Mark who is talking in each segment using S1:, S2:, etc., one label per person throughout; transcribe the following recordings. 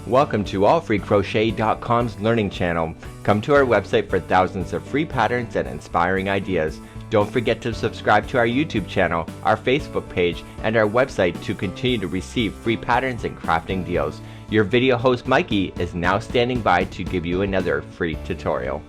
S1: Welcome to allfreecrochet.com's learning channel. Come to our website for thousands of free patterns and inspiring ideas. Don't forget to subscribe to our YouTube channel, our Facebook page, and our website to continue to receive free patterns and crafting deals. Your video host Mikey is now standing by to give you another free tutorial.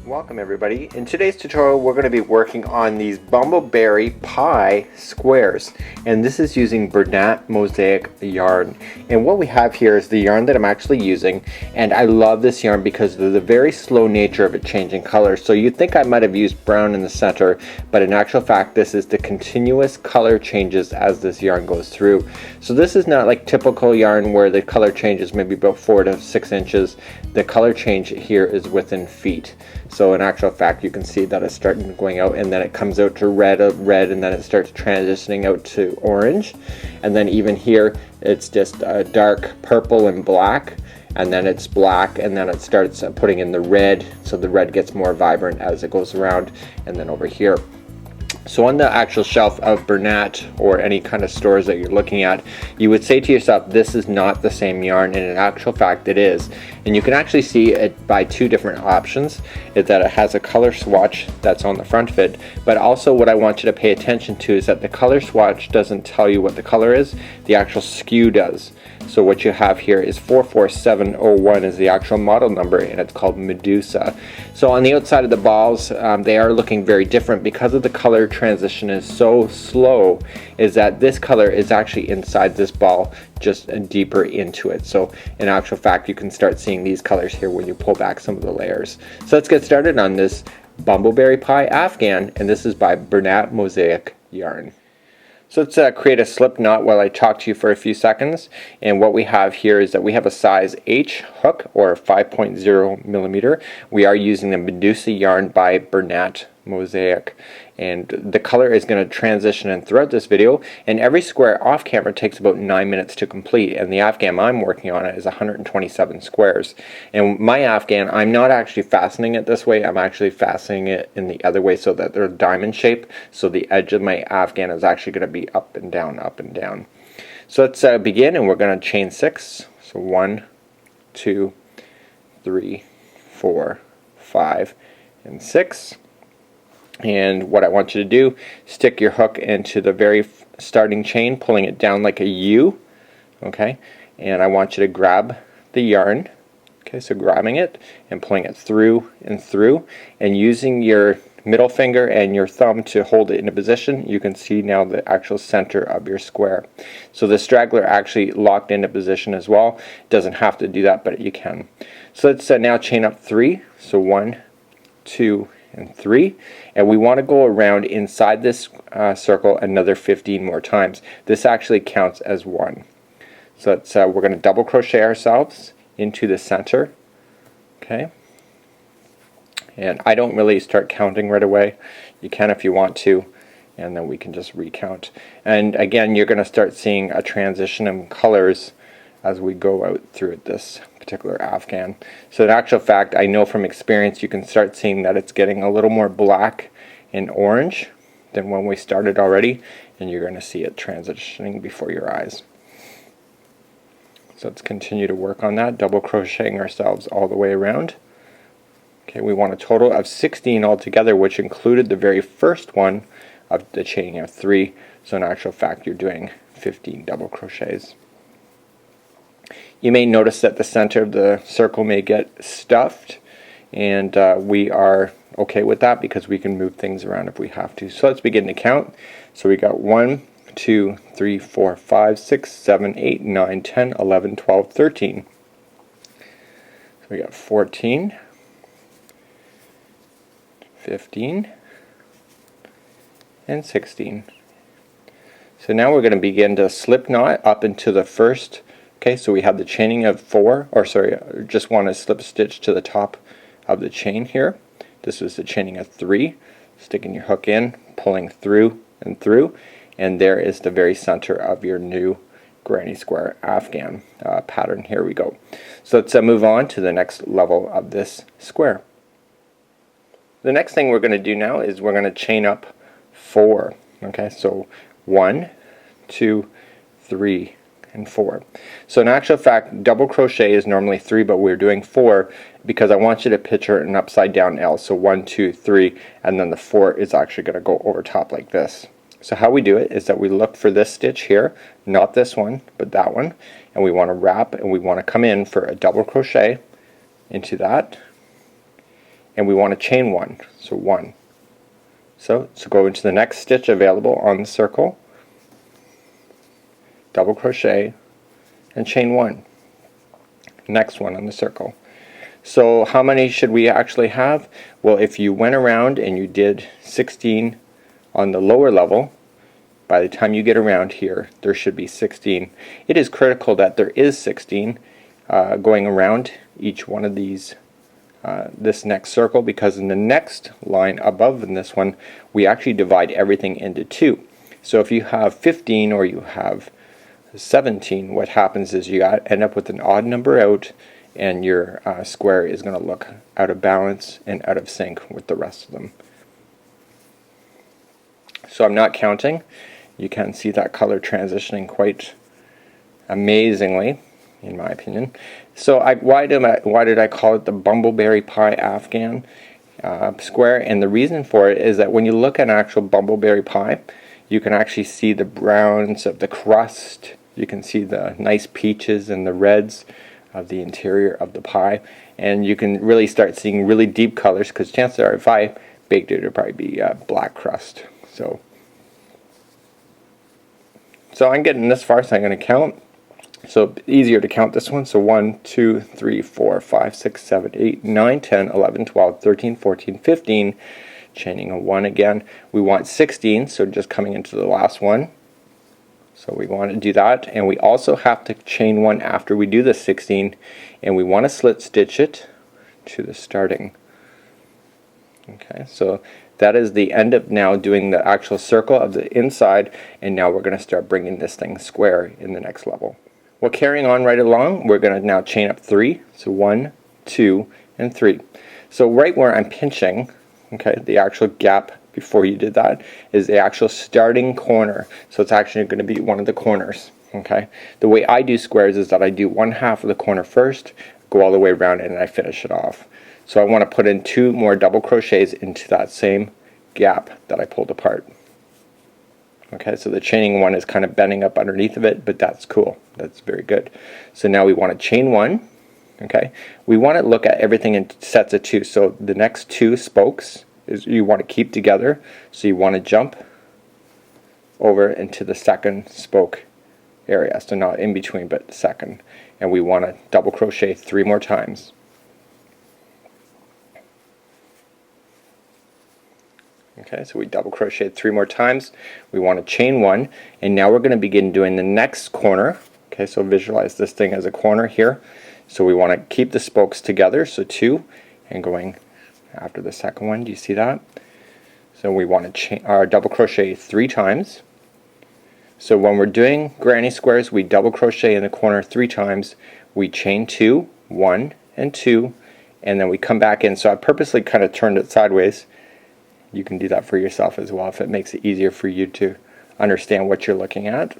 S1: Welcome everybody. In today's tutorial we're going to be working on these Bumble Berry Pie squares, and this is using Bernat Mosaic yarn. And what we have here is the yarn that I'm actually using, and I love this yarn because of the very slow nature of it changing color. So you'd think I might have used brown in the center, but in actual fact this is the continuous color changes as this yarn goes through. So this is not like typical yarn where the color changes maybe about 4 to 6 inches. The color change here is within feet. So in actual fact you can see that it's starting going out, and then it comes out to red, and then it starts transitioning out to orange, and then even here it's just dark purple and black, and then it's black, and then it starts putting in the red, so the red gets more vibrant as it goes around, and then over here. So on the actual shelf of Bernat or any kind of stores that you're looking at, you would say to yourself, this is not the same yarn, and in actual fact it is. And you can actually see it by two different options, is that it has a color swatch that's on the front of it, but also what I want you to pay attention to is that the color swatch doesn't tell you what the color is, the actual SKU does. So what you have here is 44701 is the actual model number, and it's called Medusa. So on the outside of the balls, they are looking very different because of the color transition is so slow, is that this color is actually inside this ball, just deeper into it. So in actual fact you can start seeing these colors here when you pull back some of the layers. So let's get started on this Bumble Berry Pie Afghan, and this is by Bernat Mosaic yarn. So let's create a slip knot while I talk to you for a few seconds. And what we have here is that we have a size H hook, or 5.0 millimeter. We are using the Medusa yarn by Bernat Mosaic, and the color is going to transition in throughout this video, and every square off camera takes about 9 minutes to complete, and the Afghan I'm working on is 127 squares. And my Afghan, I'm not actually fastening it this way, I'm actually fastening it in the other way so that they're diamond shape, so the edge of my Afghan is actually going to be up and down, up and down. So let's begin, and we're going to chain 6. So 1, 2, 3, 4, 5, and 6. And what I want you to do, stick your hook into the very starting chain, pulling it down like a U, okay? And I want you to grab the yarn, okay? So grabbing it and pulling it through and through, and using your middle finger and your thumb to hold it in a position. You can see now the actual center of your square. So the straggler actually locked into position as well. It doesn't have to do that, but you can. So let's now chain up 3. So 1, 2, and 3, and we want to go around inside this circle another 15 more times. This actually counts as 1. So it's, we're going to double crochet ourselves into the center, okay? And I don't really start counting right away. You can if you want to, and then we can just recount. And again, you're going to start seeing a transition in colors as we go out through this particular Afghan. So in actual fact, I know from experience you can start seeing that it's getting a little more black and orange than when we started already, and you're going to see it transitioning before your eyes. So let's continue to work on that, double crocheting ourselves all the way around. Okay, we want a total of 16 altogether, which included the very first one of the chaining of 3. So in actual fact you're doing 15 double crochets. You may notice that the center of the circle may get stuffed, and we are okay with that because we can move things around if we have to. So let's begin to count. So we got 1, 2, 3, 4, 5, 6, 7, 8, 9, 10, 11, 12, 13. So we got 14, 15, and 16. So now we're going to begin to slip knot up into the first. Okay, so we have the chaining of 4, or sorry, just want to slip stitch to the top of the chain here. This was the chaining of 3, sticking your hook in, pulling through and through, and there is the very center of your new granny square Afghan pattern. Here we go. So let's move on to the next level of this square. The next thing we're going to do now is we're going to chain up 4. Okay, so 1, 2, 3, and 4. So in actual fact, double crochet is normally 3, but we're doing 4 because I want you to picture an upside down L. So 1, 2, 3, and then the 4 is actually going to go over top like this. So how we do it is that we look for this stitch here, not this one, but that one, and we want to wrap, and we want to come in for a double crochet into that, and we want to chain 1. So 1. So go into the next stitch available on the circle, double crochet, and chain 1. Next one on the circle. So how many should we actually have? Well, if you went around and you did 16 on the lower level, by the time you get around here, there should be 16. It is critical that there is 16 going around each one of these, this next circle, because in the next line above in this one, we actually divide everything into 2. So if you have 15 or you have 17, what happens is you end up with an odd number out, and your square is going to look out of balance and out of sync with the rest of them. So I'm not counting. You can see that color transitioning quite amazingly, in my opinion. So why did I call it the Bumble Berry Pie Afghan square? And the reason for it is that when you look at an actual Bumble Berry pie, you can actually see the browns of the crust. You can see the nice peaches and the reds of the interior of the pie, and you can really start seeing really deep colors, because chances are if I baked it, it would probably be black crust. So I'm getting this far, so I'm going to count. So easier to count this one. So 1, 2, 3, 4, 5, 6, 7, 8, 9, 10, 11, 12, 13, 14, 15. Chaining a 1 again. We want 16, so just coming into the last one. So we want to do that, and we also have to chain 1 after we do the 16, and we want to slip stitch it to the starting. Okay, so that is the end of now doing the actual circle of the inside, and now we're going to start bringing this thing square in the next level. Well, carrying on right along, we're going to now chain up 3. So 1, 2, and 3. So right where I'm pinching, okay, the actual gap before you did that is the actual starting corner. So it's actually going to be one of the corners. Okay, the way I do squares is that I do one half of the corner first, go all the way around, and I finish it off. So I want to put in 2 more double crochets into that same gap that I pulled apart. Okay, so the chaining 1 is kind of bending up underneath of it, but that's cool. That's very good. So now we want to chain 1. Okay, we want to look at everything in sets of 2. So the next 2 spokes is you want to keep together. So you want to jump over into the second spoke area. So not in between, but second. And we want to double crochet 3 more times. Okay, so we double crocheted 3 more times. We want to chain 1, and now we're going to begin doing the next corner. Okay, so visualize this thing as a corner here. So we want to keep the spokes together, so 2, and going after the second one. Do you see that? So we want to double crochet 3 times. So when we're doing granny squares, we double crochet in the corner 3 times. We chain 2, 1 and 2, and then we come back in. So I purposely kind of turned it sideways. You can do that for yourself as well if it makes it easier for you to understand what you're looking at.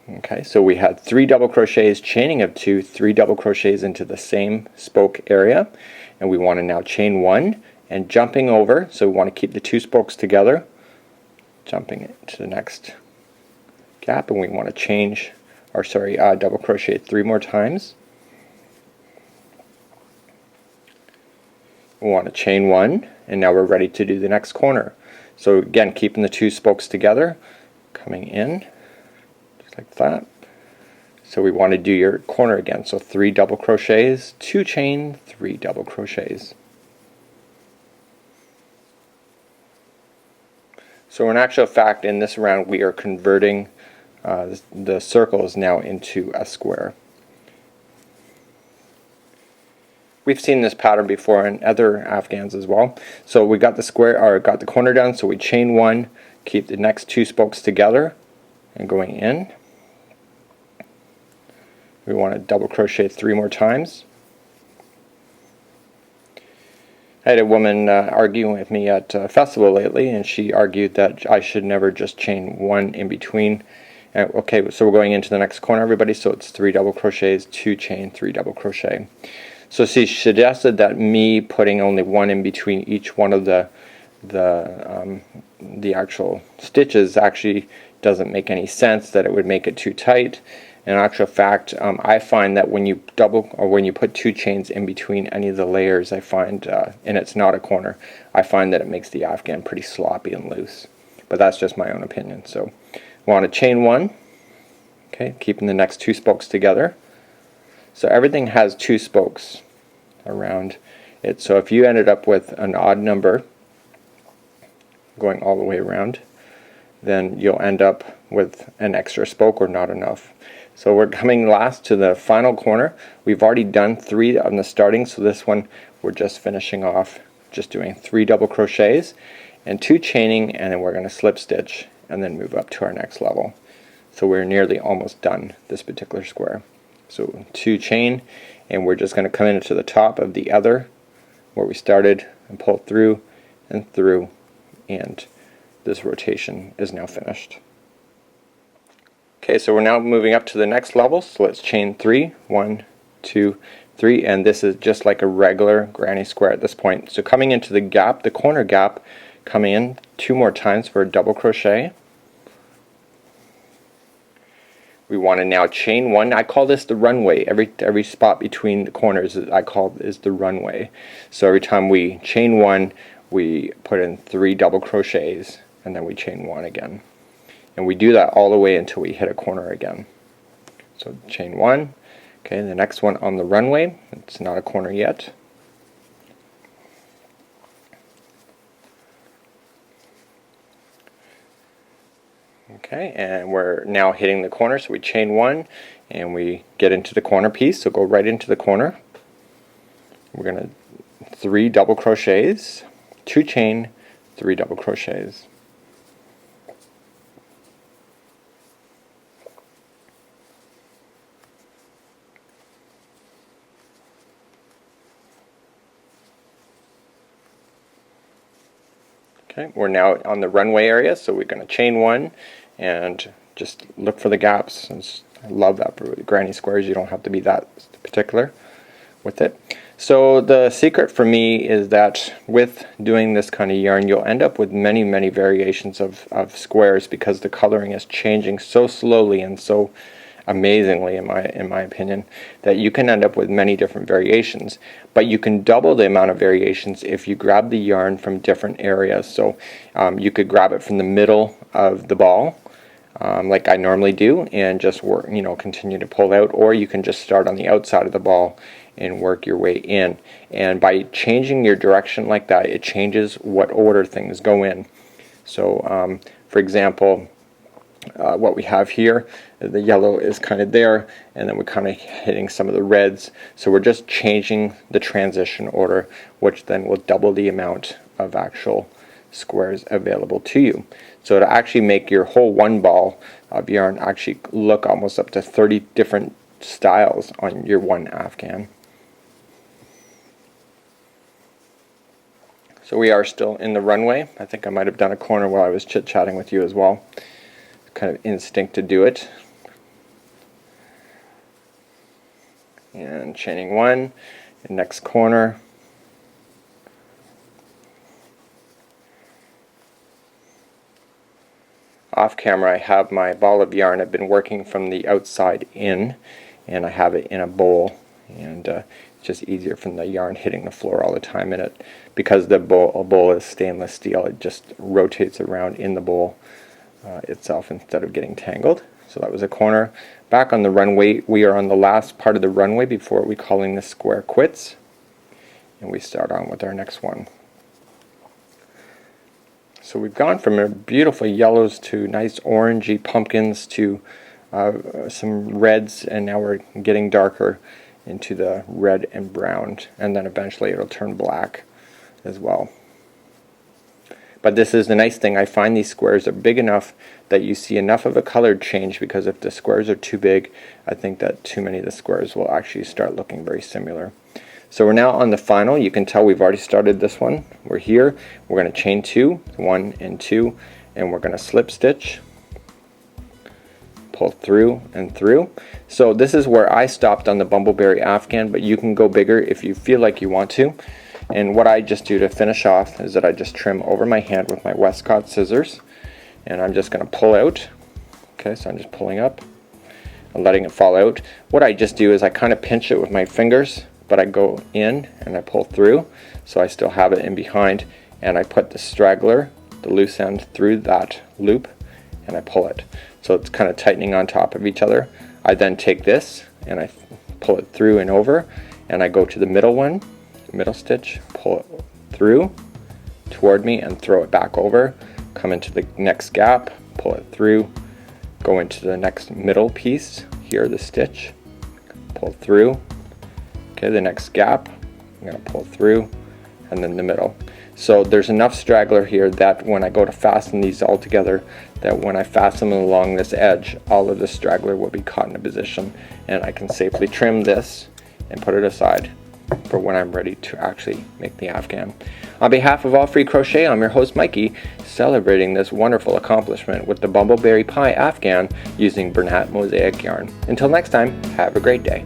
S1: Okay, so we had 3 double crochets, chaining of 2, 3 double crochets into the same spoke area, and we want to now chain 1 and jumping over. So we want to keep the 2 spokes together, jumping it to the next gap, and we want to change, or sorry, double crochet 3 more times. We want to chain 1, and now we're ready to do the next corner. So again, keeping the 2 spokes together, coming in just like that. So we want to do your corner again. So 3 double crochets, 2 chain, 3 double crochets. So in actual fact, in this round, we are converting the circles now into a square. We've seen this pattern before in other Afghans as well. So we got the square, or got the corner done, so we chain 1, keep the next 2 spokes together, and going in. We want to double crochet 3 more times. I had a woman arguing with me at a festival lately, and she argued that I should never just chain one in between. Okay, so we're going into the next corner, everybody, so it's 3 double crochets, 2 chain, 3 double crochet. So she suggested that me putting only one in between each one of the actual stitches actually doesn't make any sense, that it would make it too tight. In actual fact, I find that when you when you put 2 chains in between any of the layers, I find, and it's not a corner, I find that it makes the Afghan pretty sloppy and loose. But that's just my own opinion. So want to chain 1, okay, keeping the next 2 spokes together. So everything has 2 spokes around it. So if you ended up with an odd number going all the way around, then you'll end up with an extra spoke or not enough. So we're coming last to the final corner. We've already done 3 on the starting, so this one we're just finishing off, just doing 3 double crochets and 2 chaining, and then we're going to slip stitch and then move up to our next level. So we're nearly almost done this particular square. So 2 chain, and we're just going to come into the top of the other where we started and pull through and through, and this rotation is now finished. Okay, so we're now moving up to the next level, so let's chain 3, 1, 2, 3, and this is just like a regular granny square at this point. So coming into the gap, the corner gap, coming in 2 more times for a double crochet. We want to now chain 1. I call this the runway. Every spot between the corners is the runway. So every time we chain 1, we put in 3 double crochets, and then we chain 1 again. And we do that all the way until we hit a corner again. So chain 1. Okay, the next one on the runway, it's not a corner yet. Okay, and we're now hitting the corner, so we chain 1 and we get into the corner piece, so go right into the corner. We're going to 3 double crochets, 2 chain, 3 double crochets. Okay, we're now on the runway area, so we're going to chain 1 and just look for the gaps. I love that for granny squares, you don't have to be that particular with it. So the secret for me is that with doing this kind of yarn, you'll end up with many variations of squares, because the coloring is changing so slowly and so amazingly, in my opinion, that you can end up with many different variations. But you can double the amount of variations if you grab the yarn from different areas. So you could grab it from the middle of the ball, like I normally do, and just work, continue to pull out, or you can just start on the outside of the ball and work your way in. And by changing your direction like that, it changes what order things go in. So for example, what we have here, the yellow is kind of there, and then we're kind of hitting some of the reds. So we're just changing the transition order, which then will double the amount of actual squares available to you. So to actually make your whole one ball of yarn actually look almost up to 30 different styles on your one Afghan. So we are still in the runway. I think I might have done a corner while I was chit-chatting with you as well. Kind of instinct to do it. And chaining 1, next corner. Off camera I have my ball of yarn. I've been working from the outside in, and I have it in a bowl, and it's just easier from the yarn hitting the floor all the time in it. Because the bowl is stainless steel, it just rotates around in the bowl itself instead of getting tangled. So that was a corner. Back on the runway, we are on the last part of the runway before we calling this square quits, and we start on with our next one. So we've gone from beautiful yellows to nice orangey pumpkins to some reds, and now we're getting darker into the red and brown, and then eventually it'll turn black as well. But this is the nice thing, I find these squares are big enough that you see enough of a color change, because if the squares are too big, I think that too many of the squares will actually start looking very similar. So we're now on the final. You can tell we've already started this one. We're here. We're going to chain 2, 1 and 2, and we're going to slip stitch, pull through and through. So this is where I stopped on the Bumble Berry Afghan, but you can go bigger if you feel like you want to. And what I just do to finish off is that I just trim over my hand with my Westcott scissors, and I'm just going to pull out. Okay, so I'm just pulling up and letting it fall out. What I just do is I kind of pinch it with my fingers, but I go in and I pull through, so I still have it in behind, and I put the straggler, the loose end, through that loop, and I pull it. So it's kind of tightening on top of each other. I then take this and I pull it through and over, and I go to the middle one, middle stitch, pull it through toward me and throw it back over, come into the next gap, pull it through, go into the next middle piece, here the stitch, pull through, okay, the next gap, I'm going to pull through, and then the middle. So there's enough straggler here that when I go to fasten these all together, that when I fasten them along this edge, all of the straggler will be caught in a position, and I can safely trim this and put it aside for when I'm ready to actually make the Afghan. On behalf of All Free Crochet, I'm your host Mikey, celebrating this wonderful accomplishment with the Bumble Berry Pie Afghan using Bernat Mosaic yarn. Until next time, have a great day.